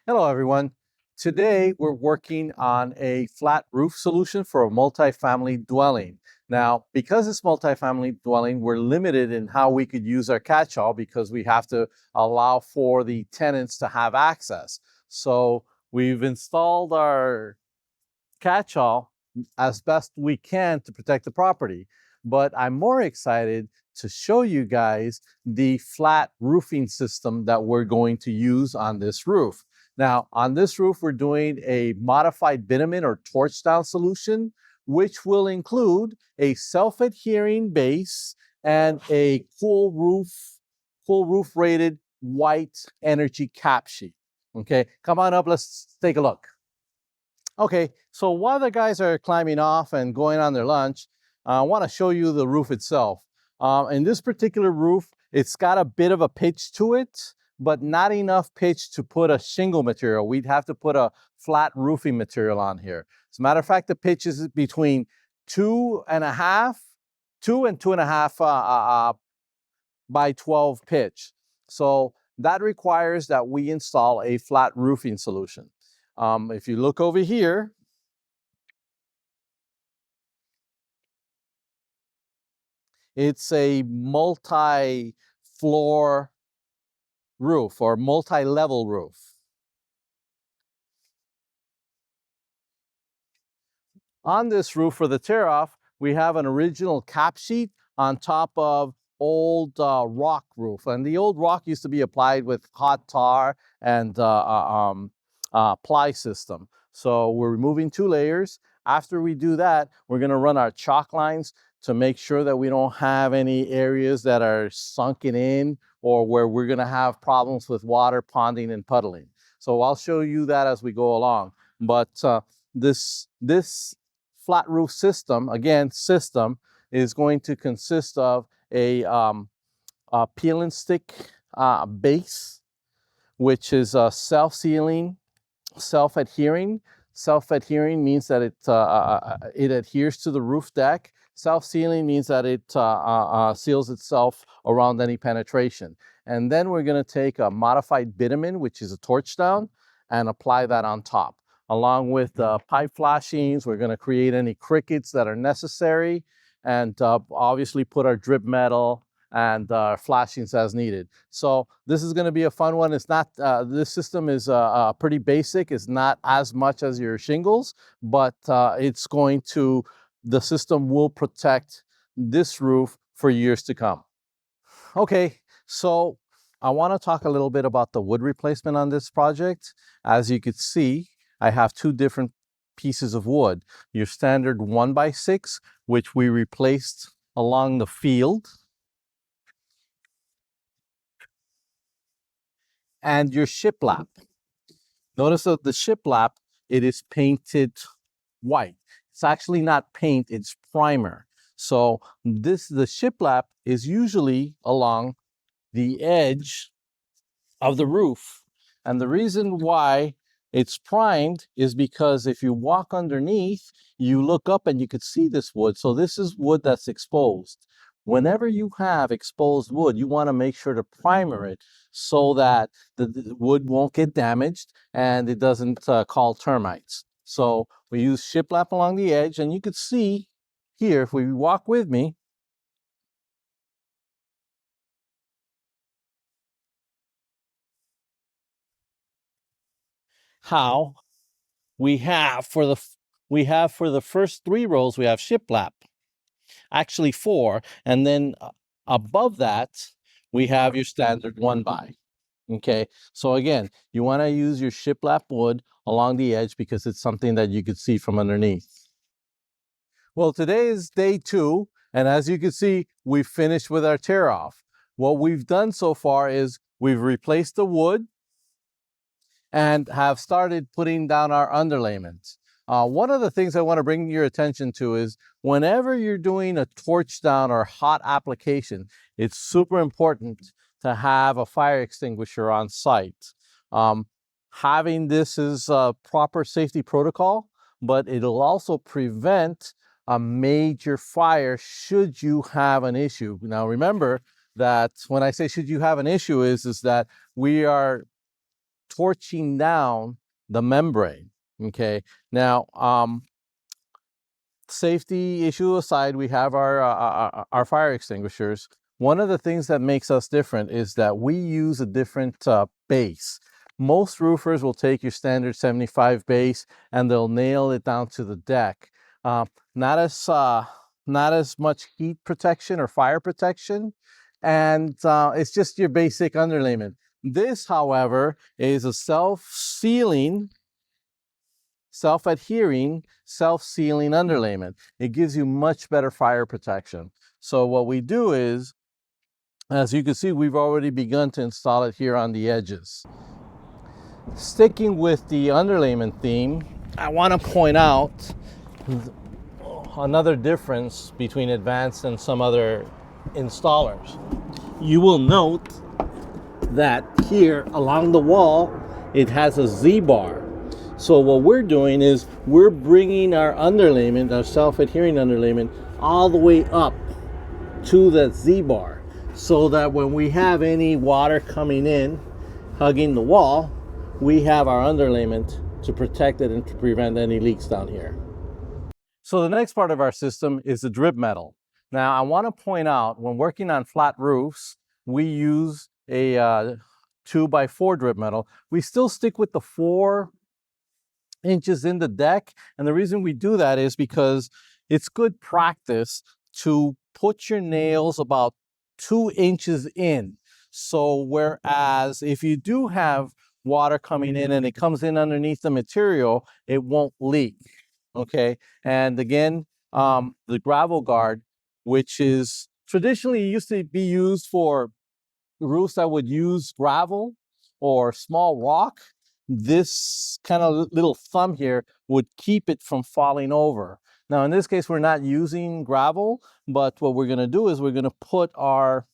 Hello, everyone. Today, we're working on a flat roof solution for a multifamily dwelling. Now, because it's multifamily dwelling, we're limited in how we could use our catch-all because we have to allow for the tenants to have access. So we've installed our catch-all as best we can to protect the property. But I'm more excited to show you guys the flat roofing system that we're going to use on this roof. Now, on this roof, we're doing a modified bitumen or torch down solution, which will include a self-adhering base and a full roof rated white energy cap sheet. Okay, come on up, let's take a look. Okay, so while the guys are climbing off and going on their lunch, I want to show you the roof itself. In this particular roof, it's got a bit of a pitch to it, but not enough pitch to put a shingle material. We'd have to put a flat roofing material on here. As a matter of fact, the pitch is between 2.5 by 12 pitch. So that requires that we install a flat roofing solution. If you look over here, it's a multi-floor roof or multi-level roof. On this roof for the tear-off, we have an original cap sheet on top of old rock roof. And the old rock used to be applied with hot tar and ply system. So we're removing 2 layers. After we do that, we're going to run our chalk lines to make sure that we don't have any areas that are sunken in or where we're going to have problems with water ponding and puddling. So I'll show you that as we go along. But this flat roof system, again, is going to consist of a peel and stick base, which is self-sealing, self-adhering. Self-adhering means that it adheres to the roof deck. Self-sealing means that it seals itself around any penetration. And then we're going to take a modified bitumen, which is a torch down, and apply that on top. Along with pipe flashings, we're going to create any crickets that are necessary, and obviously put our drip metal and flashings as needed. So this is going to be a fun one. It's not, this system is pretty basic. It's not as much as your shingles, but the system will protect this roof for years to come. Okay, so I want to talk a little bit about the wood replacement on this project. As you could see, I have 2 different pieces of wood. Your standard 1x6, which we replaced along the field, and your shiplap. Notice that the shiplap, it is painted white. It's actually not paint, it's primer. So the shiplap is usually along the edge of the roof. And the reason why it's primed is because if you walk underneath, you look up and you could see this wood. So this is wood that's exposed. Whenever you have exposed wood, you want to make sure to primer it so that the wood won't get damaged and it doesn't call termites. So we use shiplap along the edge, and you could see here, if we walk with me, how we have for the first 3 rows, we have shiplap. Actually 4, and then above that we have your standard 1x. Okay, so again, you want to use your shiplap wood along the edge because it's something that you could see from underneath. Well, today is day 2, and as you can see, we've finished with our tear off. What we've done so far is we've replaced the wood and have started putting down our underlayments. One of the things I want to bring your attention to is whenever you're doing a torch down or hot application, it's super important to have a fire extinguisher on site. Having this is a proper safety protocol, but it'll also prevent a major fire should you have an issue. Now remember that when I say should you have an issue is that we are torching down the membrane. Okay, now safety issue aside, we have our fire extinguishers. One of the things that makes us different is that we use a different base. Most roofers will take your standard 75 base and they'll nail it down to the deck. Not as much heat protection or fire protection, and it's just your basic underlayment. This, however, is a self-sealing, self-adhering, self-sealing underlayment. It gives you much better fire protection. So what we do is, as you can see, we've already begun to install it here on the edges. Sticking with the underlayment theme, I want to point out another difference between Advanced and some other installers. You will note that here along the wall, it has a Z-bar. So what we're doing is we're bringing our underlayment, our self-adhering underlayment, all the way up to that Z-bar, so that when we have any water coming in, hugging the wall, we have our underlayment to protect it and to prevent any leaks down here. So the next part of our system is the drip metal. Now I want to point out, when working on flat roofs, we use a 2x4 drip metal. We still stick with the 4 inches in the deck, and the reason we do that is because it's good practice to put your nails about 2 inches in. So whereas if you do have water coming in and it comes in underneath the material, it won't leak. Okay, and again, the gravel guard, which is traditionally used to be used for roofs that would use gravel or small rock, this kind of little thumb here would keep it from falling over. Now in this case, we're not using gravel, but what we're going to do is we're going to put our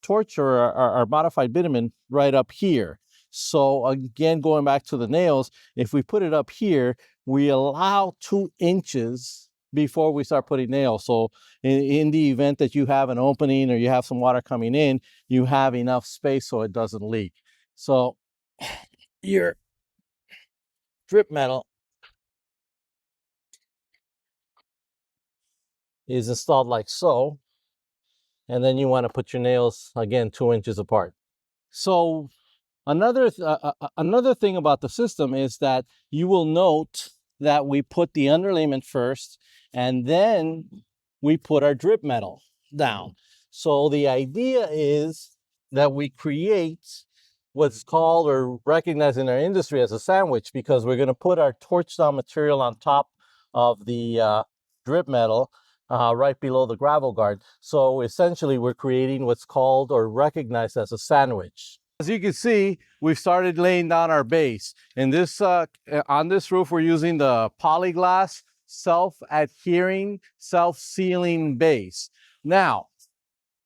torch or our modified bitumen right up here. So again, going back to the nails, if we put it up here, we allow 2 inches before we start putting nails. So in the event that you have an opening or you have some water coming in, you have enough space so it doesn't leak. So your drip metal is installed like so, and then you want to put your nails again 2 inches apart. So another thing about the system is that you will note that we put the underlayment first, and then we put our drip metal down. So the idea is that we create what's called or recognized in our industry as a sandwich, because we're going to put our torch down material on top of the drip metal right below the gravel guard. So essentially we're creating what's called or recognized as a sandwich. As you can see, we've started laying down our base. In this, on this roof, we're using the Polyglass self-adhering, self-sealing base. Now,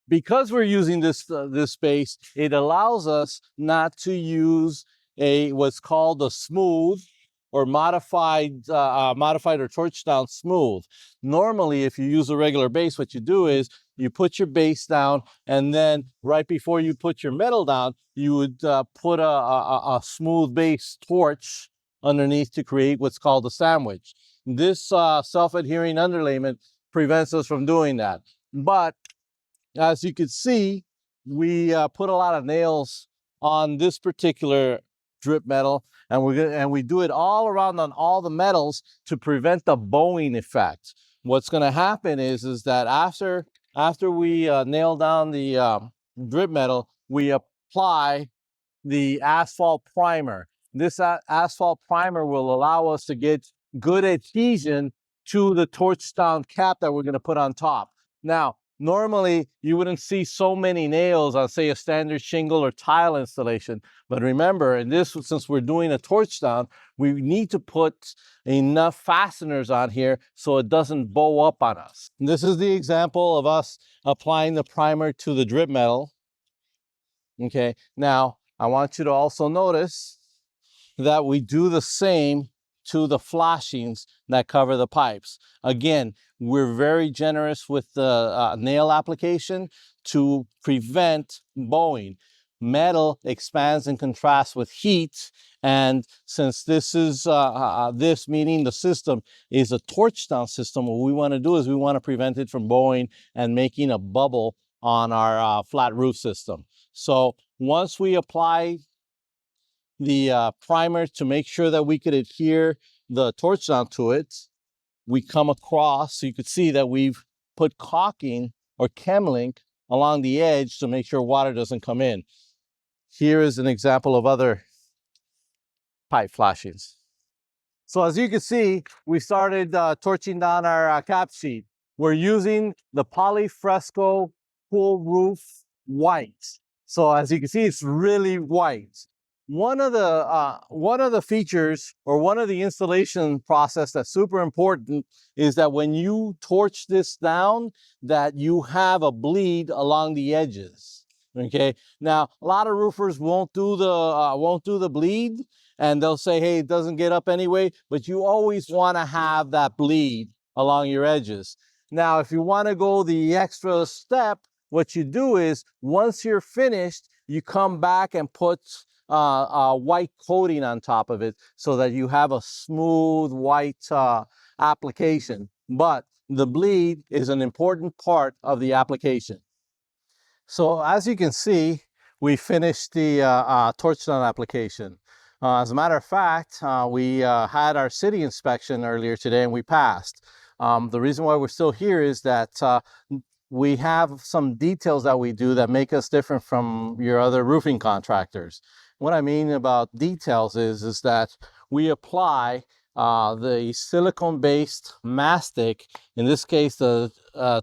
because we're using this base, it allows us not to use what's called a smooth or modified or torch down smooth. Normally, if you use a regular base, what you do is you put your base down, and then right before you put your metal down, you would put a smooth base torch underneath to create what's called a sandwich. This self-adhering underlayment prevents us from doing that. But as you can see, we put a lot of nails on this particular drip metal, and we do it all around on all the metals to prevent the bowing effect. What's going to happen is that after we nail down the drip metal, we apply the asphalt primer. This asphalt primer will allow us to get good adhesion to the torch down cap that we're going to put on top. Now, normally you wouldn't see so many nails on, say, a standard shingle or tile installation. But remember, in this, since we're doing a torch down, we need to put enough fasteners on here so it doesn't bow up on us. And this is the example of us applying the primer to the drip metal. Okay, now I want you to also notice that we do the same to the flashings that cover the pipes. Again, we're very generous with the nail application to prevent bowing. metal expands and contracts with heat. And since this is, this meaning the system is a torch down system, what we want to do is we want to prevent it from blowing and making a bubble on our flat roof system. So once we apply the primer to make sure that we could adhere the torch down to it, we come across, so you could see that we've put caulking or Chemlink along the edge to make sure water doesn't come in. Here is an example of other pipe flashings. So as you can see, we started torching down our cap sheet. We're using the Polyfresko full roof white. So as you can see, it's really white. One of the features or one of the installation process that's super important is that when you torch this down, that you have a bleed along the edges. Okay. Now a lot of roofers won't do the bleed, and they'll say, hey, it doesn't get up anyway, but you always want to have that bleed along your edges. Now, if you want to go the extra step, what you do is once you're finished, you come back and put a white coating on top of it so that you have a smooth white application. But the bleed is an important part of the application. So as you can see, we finished the torch down application. As a matter of fact, we had our city inspection earlier today and we passed. The reason why we're still here is that we have some details that we do that make us different from your other roofing contractors. What I mean about details is that we apply the silicone-based mastic, in this case the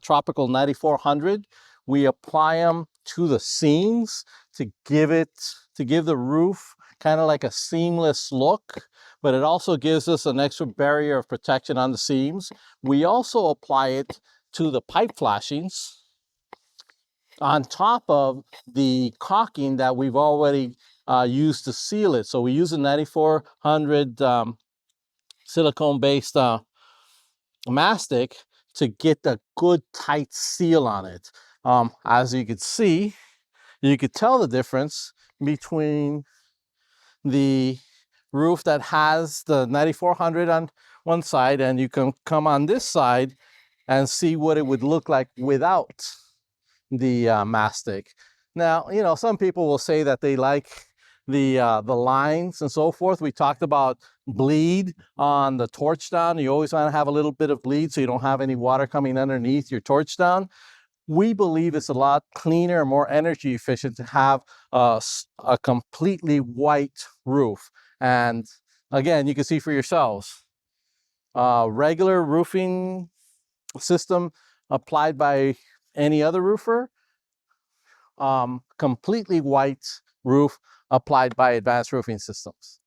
Tropical 9400. We apply them to the seams to give the roof kind of like a seamless look, but it also gives us an extra barrier of protection on the seams. We also apply it to the pipe flashings on top of the caulking that we've already used to seal it. So we use a 9400 silicone-based mastic to get a good tight seal on it. As you could see, you could tell the difference between the roof that has the 9400 on one side, and you can come on this side and see what it would look like without the mastic. Now, you know, some people will say that they like the lines and so forth. We talked about bleed on the torch down. You always want to have a little bit of bleed so you don't have any water coming underneath your torch down. We believe it's a lot cleaner and more energy efficient to have a completely white roof. And again, you can see for yourselves, regular roofing system applied by any other roofer, completely white roof applied by Advanced Roofing Systems.